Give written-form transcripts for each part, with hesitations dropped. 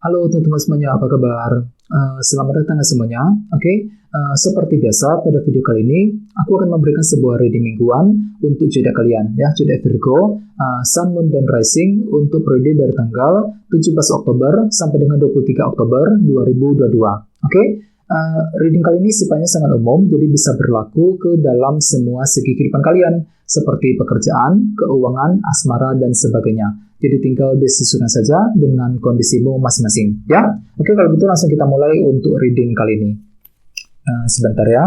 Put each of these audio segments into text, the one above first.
Halo teman-teman semuanya, apa kabar? Selamat datang semuanya. Seperti biasa pada video kali ini, aku akan memberikan sebuah reading mingguan untuk zodiak kalian, ya, zodiak Virgo, Sun, Moon, dan Rising untuk periode dari tanggal 17 Oktober sampai dengan 23 Oktober 2022. Reading kali ini sifatnya sangat umum, jadi bisa berlaku ke dalam semua segi kehidupan kalian, seperti pekerjaan, keuangan, asmara, dan sebagainya. Jadi tinggal disesuaikan saja dengan kondisimu masing-masing, ya. Oke, kalau gitu langsung kita mulai untuk reading kali ini. Sebentar ya.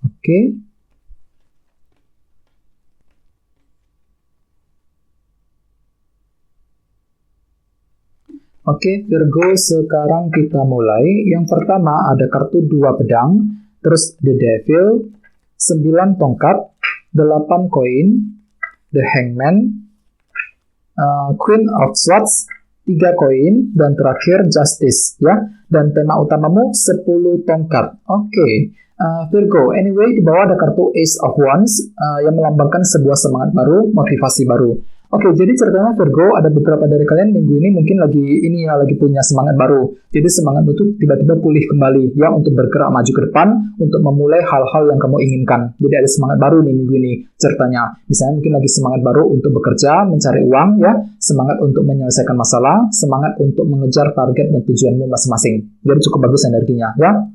Oke. Oke, Virgo, sekarang kita mulai. Yang pertama ada kartu 2 pedang, terus The Devil, 9 tongkat, 8 koin, The Hangman, Queen of Swords, 3 koin, dan terakhir Justice, ya. Dan tema utamamu 10 tongkat. Oke. Virgo, anyway, di bawah ada kartu Ace of Wands yang melambangkan sebuah semangat baru, motivasi baru. Oke, jadi ceritanya Virgo, ada beberapa dari kalian minggu ini mungkin lagi punya semangat baru. Jadi semangatmu itu tiba-tiba pulih kembali, ya, untuk bergerak maju ke depan, untuk memulai hal-hal yang kamu inginkan. Jadi ada semangat baru nih minggu ini ceritanya. Misalnya mungkin lagi semangat baru untuk bekerja, mencari uang, ya, semangat untuk menyelesaikan masalah, semangat untuk mengejar target dan tujuanmu masing-masing. Jadi cukup bagus energinya, ya.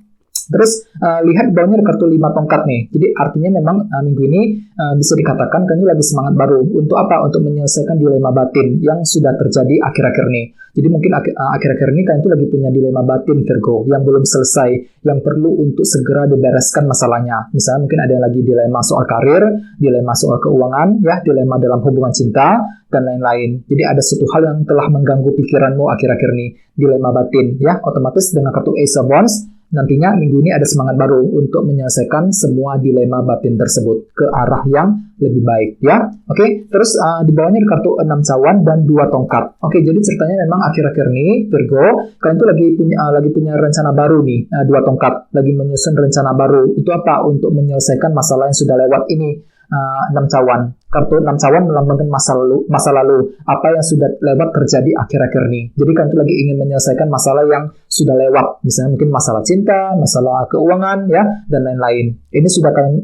Terus lihat di bawahnya ada kartu 5 tongkat nih. Jadi artinya memang minggu ini bisa dikatakan kamu lagi semangat baru. Untuk apa? Untuk menyelesaikan dilema batin yang sudah terjadi akhir-akhir ini. Jadi mungkin akhir-akhir ini kalian tuh lagi punya dilema batin Virgo yang belum selesai, yang perlu untuk segera dibereskan masalahnya. Misalnya mungkin ada yang lagi dilema soal karir, dilema soal keuangan, ya, dilema dalam hubungan cinta, dan lain-lain. Jadi ada suatu hal yang telah mengganggu pikiranmu akhir-akhir ini, dilema batin, ya. Otomatis dengan kartu Ace of Wands, nantinya minggu ini ada semangat baru untuk menyelesaikan semua dilema batin tersebut ke arah yang lebih baik, ya. Oke, terus di bawahnya ada kartu 6 cawan dan 2 tongkat. Oke, jadi ceritanya memang akhir-akhir ini Virgo, kalian tuh lagi punya rencana baru nih, 2 tongkat, lagi menyusun rencana baru. Itu apa? Untuk menyelesaikan masalah yang sudah lewat ini. 6 cawan. Kartu 6 cawan melambangkan masa lalu, apa yang sudah lewat terjadi akhir-akhir ini. Jadi kan itu lagi ingin menyelesaikan masalah yang sudah lewat, misalnya mungkin masalah cinta, masalah keuangan, ya, dan lain-lain. Ini sudah kalian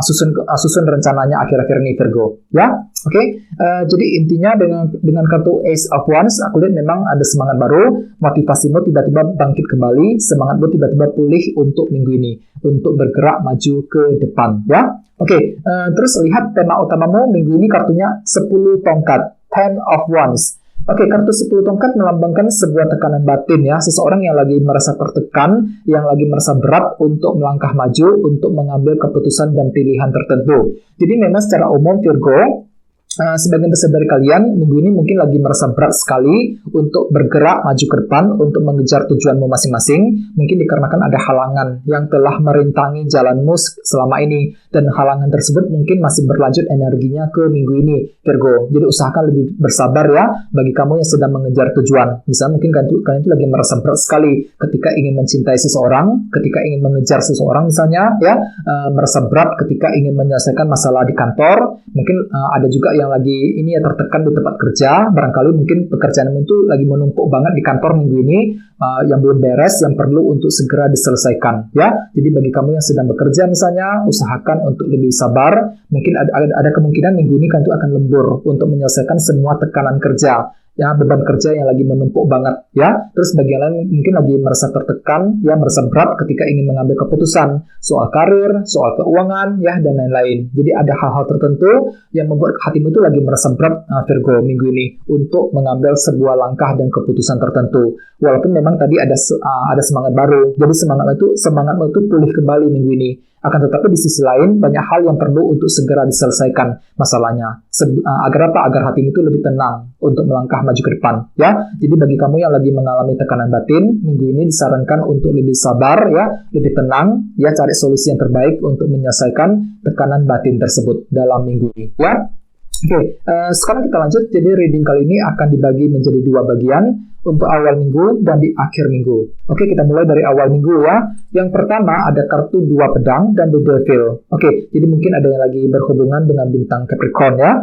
susun rencananya akhir-akhir ini Virgo, ya. Oke. Jadi intinya dengan kartu Ace of Wands, aku lihat memang ada semangat baru, motivasimu tiba-tiba bangkit kembali, semangatmu tiba-tiba pulih untuk minggu ini, untuk bergerak maju ke depan, ya. Oke, terus lihat tema utamamu minggu ini kartunya 10 tongkat, 10 of Wands. Oke, kartu 10 tongkat melambangkan sebuah tekanan batin, ya. Seseorang yang lagi merasa tertekan, yang lagi merasa berat untuk melangkah maju, untuk mengambil keputusan dan pilihan tertentu. Jadi memang secara umum Virgo, sebagian besar dari kalian minggu ini mungkin lagi merasa berat sekali untuk bergerak maju ke depan, untuk mengejar tujuanmu masing-masing. Mungkin dikarenakan ada halangan yang telah merintangi jalanmu selama ini, dan halangan tersebut mungkin masih berlanjut energinya ke minggu ini Virgo. Jadi usahakan lebih bersabar, ya, bagi kamu yang sedang mengejar tujuan. Misalnya mungkin kalian itu lagi merasa berat sekali ketika ingin mencintai seseorang, ketika ingin mengejar seseorang misalnya, ya, merasa berat ketika ingin menyelesaikan masalah di kantor. Mungkin ada juga yang lagi ini ya, tertekan di tempat kerja. Barangkali mungkin pekerjaanmu itu lagi menumpuk banget di kantor minggu ini, yang belum beres, yang perlu untuk segera diselesaikan, ya. Jadi bagi kamu yang sedang bekerja misalnya, usahakan untuk lebih sabar. Mungkin ada kemungkinan minggu ini kan itu akan lembur untuk menyelesaikan semua tekanan kerja, ya, beban kerja yang lagi menumpuk banget, ya. Terus bagi yang lain mungkin lagi merasa tertekan, ya, merasa berat ketika ingin mengambil keputusan soal karir, soal keuangan, ya, dan lain-lain. Jadi ada hal-hal tertentu yang membuat hatimu itu lagi merasa berat, Virgo, minggu ini untuk mengambil sebuah langkah dan keputusan tertentu. Walaupun memang tadi ada semangat baru, jadi semangatmu itu pulih kembali minggu ini. Akan tetapi di sisi lain banyak hal yang perlu untuk segera diselesaikan masalahnya. Agar apa? Agar hatimu itu lebih tenang untuk melangkah maju ke depan, ya. Jadi bagi kamu yang lagi mengalami tekanan batin, minggu ini disarankan untuk lebih sabar, ya, lebih tenang, ya, cari solusi yang terbaik untuk menyelesaikan tekanan batin tersebut dalam minggu ini, ya. Sekarang kita lanjut. Jadi reading kali ini akan dibagi menjadi dua bagian, untuk awal minggu dan di akhir minggu. Kita mulai dari awal minggu ya. Yang pertama ada kartu dua pedang dan The Devil. Jadi mungkin ada yang lagi berhubungan dengan bintang Capricorn ya.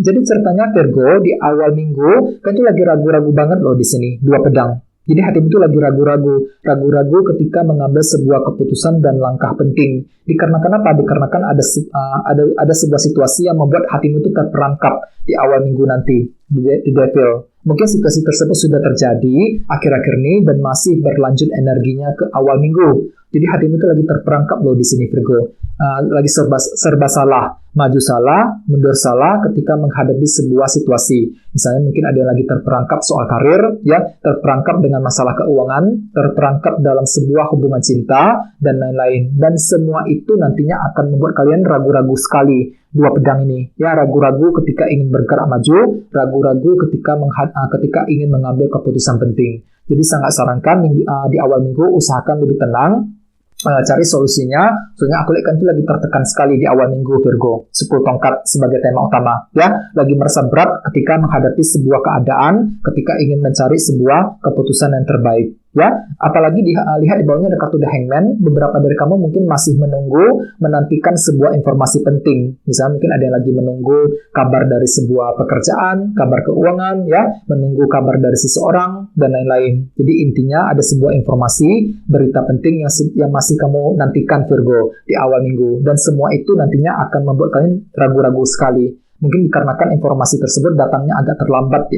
Jadi ceritanya Virgo di awal minggu kan itu lagi ragu-ragu banget loh di sini, dua pedang. Jadi hatimu itu lagi ragu-ragu ketika mengambil sebuah keputusan dan langkah penting. Dikarenakan apa? Dikarenakan ada sebuah situasi yang membuat hatimu itu terperangkap di awal minggu nanti, The Devil. Mungkin situasi tersebut sudah terjadi akhir-akhir ini dan masih berlanjut energinya ke awal minggu. Jadi hatimu itu lagi terperangkap loh di sini Virgo. Lagi serba salah, maju salah, mundur salah ketika menghadapi sebuah situasi. Misalnya mungkin ada yang lagi terperangkap soal karir, ya, terperangkap dengan masalah keuangan, terperangkap dalam sebuah hubungan cinta dan lain-lain. Dan semua itu nantinya akan membuat kalian ragu-ragu sekali. Dua pedang ini, ya, ragu-ragu ketika ingin bergerak maju, ragu-ragu ketika ingin mengambil keputusan penting. Jadi sangat sarankan di awal minggu usahakan lebih tenang, cari solusinya. Soalnya aku lihat kan itu lagi tertekan sekali di awal minggu Virgo. 10 tongkat sebagai tema utama, ya, lagi merasa berat ketika menghadapi sebuah keadaan, ketika ingin mencari sebuah keputusan yang terbaik, ya. Apalagi lihat di bawahnya ada kartu The Hangman. Beberapa dari kamu mungkin masih menantikan sebuah informasi penting. Misalnya mungkin ada yang lagi menunggu kabar dari sebuah pekerjaan, kabar keuangan, ya, menunggu kabar dari seseorang dan lain-lain. Jadi intinya ada sebuah informasi, berita penting yang masih kamu nantikan Virgo di awal minggu, dan semua itu nantinya akan membuat kalian ragu-ragu sekali. Mungkin dikarenakan informasi tersebut datangnya agak terlambat di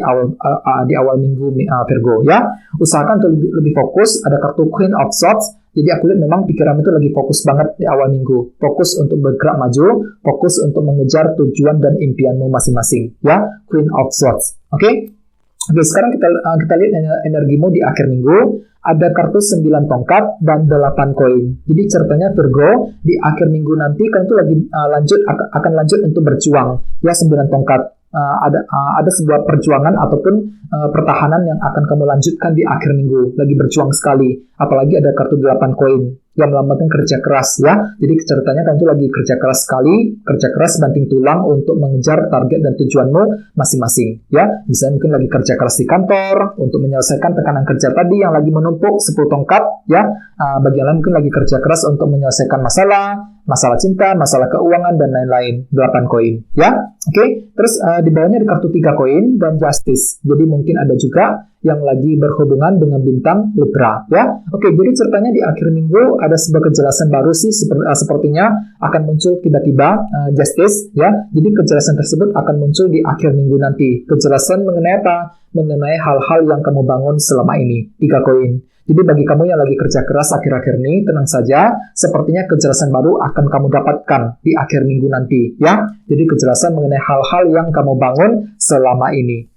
awal minggu Virgo, ya. Usahakan untuk lebih fokus. Ada kartu Queen of Swords. Jadi aku lihat memang pikiran itu lagi fokus banget di awal minggu. Fokus untuk bergerak maju, fokus untuk mengejar tujuan dan impianmu masing-masing, ya. Queen of Swords. Sekarang kita lihat energimu di akhir minggu. Ada kartu 9 tongkat dan 8 koin. Jadi ceritanya Virgo di akhir minggu nanti kan itu lagi akan lanjut untuk berjuang, ya. 9 tongkat. Ada sebuah perjuangan ataupun pertahanan yang akan kamu lanjutkan di akhir minggu. Lagi berjuang sekali. Apalagi ada kartu 8 koin yang melambangkan kerja keras, ya. Jadi ceritanya kan itu lagi kerja keras sekali, kerja keras banting tulang untuk mengejar target dan tujuanmu masing-masing, ya. Misalnya mungkin lagi kerja keras di kantor untuk menyelesaikan tekanan kerja tadi yang lagi menumpuk 10 tongkat, ya. Bagi yang lain mungkin lagi kerja keras untuk menyelesaikan masalah cinta, masalah keuangan dan lain-lain. 8 koin, ya. Terus di bawahnya ada kartu 3 koin dan Justice. Jadi mungkin ada juga yang lagi berhubungan dengan bintang Libra, ya. Jadi ceritanya di akhir minggu ada sebuah kejelasan baru sih, sepertinya akan muncul tiba-tiba, Justice, ya. Jadi kejelasan tersebut akan muncul di akhir minggu nanti. Kejelasan mengenai apa? Mengenai hal-hal yang kamu bangun selama ini. 3 koin. Jadi bagi kamu yang lagi kerja keras akhir-akhir ini, tenang saja, sepertinya kejelasan baru akan kamu dapatkan di akhir minggu nanti, ya. Jadi kejelasan mengenai hal-hal yang kamu bangun selama ini.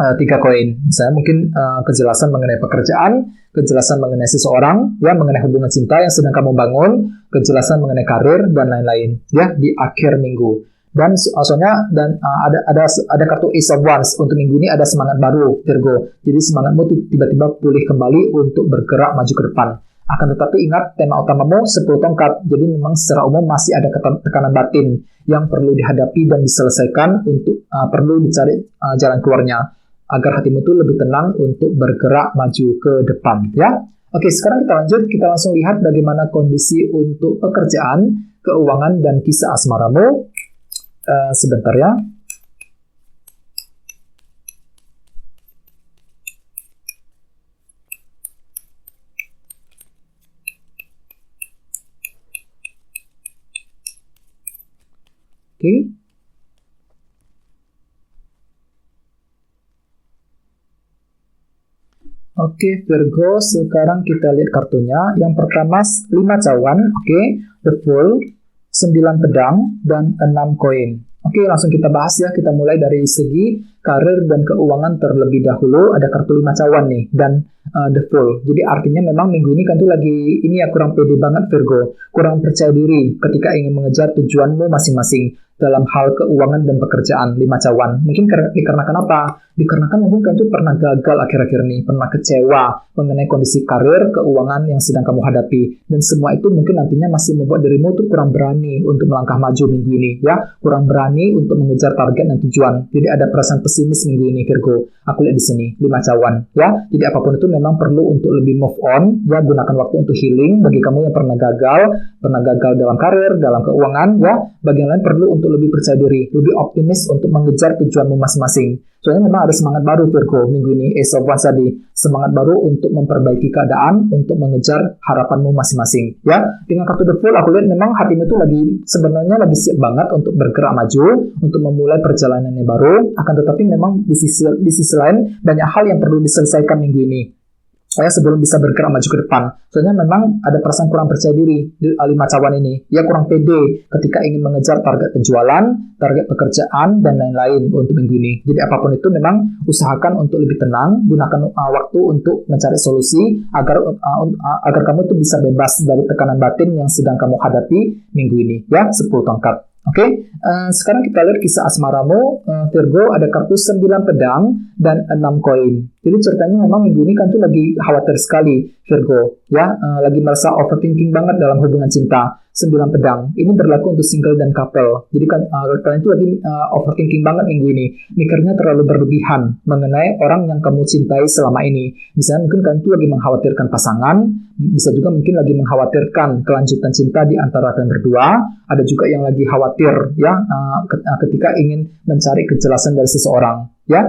3 koin. Misalnya mungkin kejelasan mengenai pekerjaan, kejelasan mengenai seseorang, ya, mengenai hubungan cinta yang sedang kamu bangun, kejelasan mengenai karir dan lain-lain, ya, di akhir minggu. Dan ada kartu Ace of Wands. Untuk minggu ini ada semangat baru Virgo. Jadi semangatmu tiba-tiba pulih kembali untuk bergerak maju ke depan. Akan tetapi ingat, tema utamamu 10 tongkat. Jadi memang secara umum masih ada tekanan batin yang perlu dihadapi dan diselesaikan, untuk perlu dicari jalan keluarnya agar hatimu itu lebih tenang untuk bergerak maju ke depan, ya. Sekarang kita lanjut. Kita langsung lihat bagaimana kondisi untuk pekerjaan, keuangan, dan kisah asmaramu. Sebentar ya. Virgo, sekarang kita lihat kartunya. Yang pertama 5 cawan, The Fool, 9 pedang, dan 6 koin. Langsung kita bahas ya. Kita mulai dari segi karir dan keuangan terlebih dahulu. Ada kartu 5 cawan nih, dan The Fool. Jadi artinya memang minggu ini kan tuh lagi kurang pede banget Virgo. Kurang percaya diri ketika ingin mengejar tujuanmu masing-masing. dalam hal keuangan dan pekerjaan 5 cawan. Mungkin dikarenakan apa? Dikarenakan mungkin kalian tuh pernah gagal akhir-akhir ini, pernah kecewa mengenai kondisi karir, keuangan yang sedang kamu hadapi. Dan semua itu mungkin nantinya masih membuat dirimu tuh kurang berani untuk melangkah maju minggu ini, ya. Kurang berani untuk mengejar target dan tujuan. Jadi ada perasaan pesimis minggu ini, Virgo. Aku lihat di sini, 5 cawan, ya. Jadi apapun itu memang perlu untuk lebih move on, ya. Gunakan waktu untuk healing bagi kamu yang pernah gagal dalam karir, dalam keuangan, ya. Bagi yang lain perlu untuk lebih percaya diri, lebih optimis untuk mengejar tujuanmu masing-masing. Soalnya memang ada semangat baru, Virgo, minggu ini, Ace of Wands tadi. Semangat baru untuk memperbaiki keadaan, untuk mengejar harapanmu masing-masing. Ya, dengan kartu The Fool, aku lihat memang hatimu itu sebenarnya lagi siap banget untuk bergerak maju, untuk memulai perjalanan yang baru. Akan tetapi memang di sisi lain, banyak hal yang perlu diselesaikan minggu ini. Sebelum bisa bergerak maju ke depan. Soalnya memang ada perasaan kurang percaya diri di 5 cawan ini. Ya, kurang pede ketika ingin mengejar target penjualan, target pekerjaan, dan lain-lain untuk minggu ini. Jadi apapun itu memang usahakan untuk lebih tenang, gunakan waktu untuk mencari solusi agar kamu tuh bisa bebas dari tekanan batin yang sedang kamu hadapi minggu ini. Ya, 10 tongkat. Oke, sekarang kita lihat kisah asmaramu, Virgo. Ada kartu 9 pedang dan 6 koin. Jadi ceritanya memang minggu ini kan tuh lagi khawatir sekali, Virgo. Ya, lagi merasa overthinking banget dalam hubungan cinta. 9 pedang. Ini berlaku untuk single dan couple. Jadi kan kalian itu lagi overthinking banget minggu ini. Mikirnya terlalu berlebihan mengenai orang yang kamu cintai selama ini. Misalnya mungkin kalian itu lagi mengkhawatirkan pasangan, bisa juga mungkin lagi mengkhawatirkan kelanjutan cinta di antara kalian berdua. Ada juga yang lagi khawatir, ya, ketika ingin mencari kejelasan dari seseorang. Ya,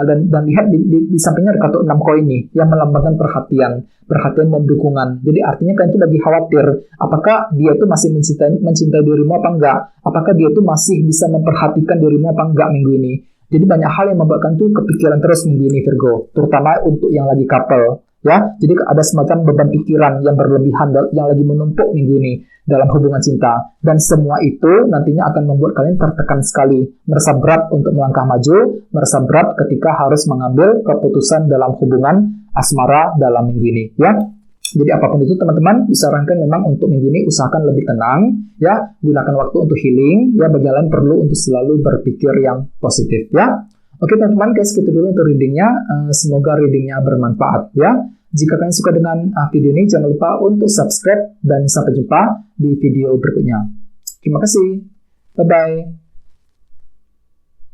dan lihat di sampingnya ada kartu 6 koin nih yang melambangkan perhatian dan dukungan. Jadi artinya kalian itu lagi khawatir apakah dia itu masih mencintai dirimu apa enggak, apakah dia itu masih bisa memperhatikan dirimu apa enggak minggu ini. Jadi banyak hal yang membuat kalian tuh kepikiran terus minggu ini, Virgo, terutama untuk yang lagi couple. Ya, jadi ada semacam beban pikiran yang berlebihan yang lagi menumpuk minggu ini dalam hubungan cinta, dan semua itu nantinya akan membuat kalian tertekan sekali, merasa berat untuk melangkah maju, merasa berat ketika harus mengambil keputusan dalam hubungan asmara dalam minggu ini, ya. Jadi apapun itu teman-teman, disarankan memang untuk minggu ini usahakan lebih tenang, ya, gunakan waktu untuk healing, ya. Bagi kalian perlu untuk selalu berpikir yang positif, ya. Oke teman-teman, guys, gitu dulu untuk readingnya. Semoga readingnya bermanfaat, ya. Jika kalian suka dengan video ini, jangan lupa untuk subscribe dan sampai jumpa di video berikutnya. Terima kasih. Bye-bye.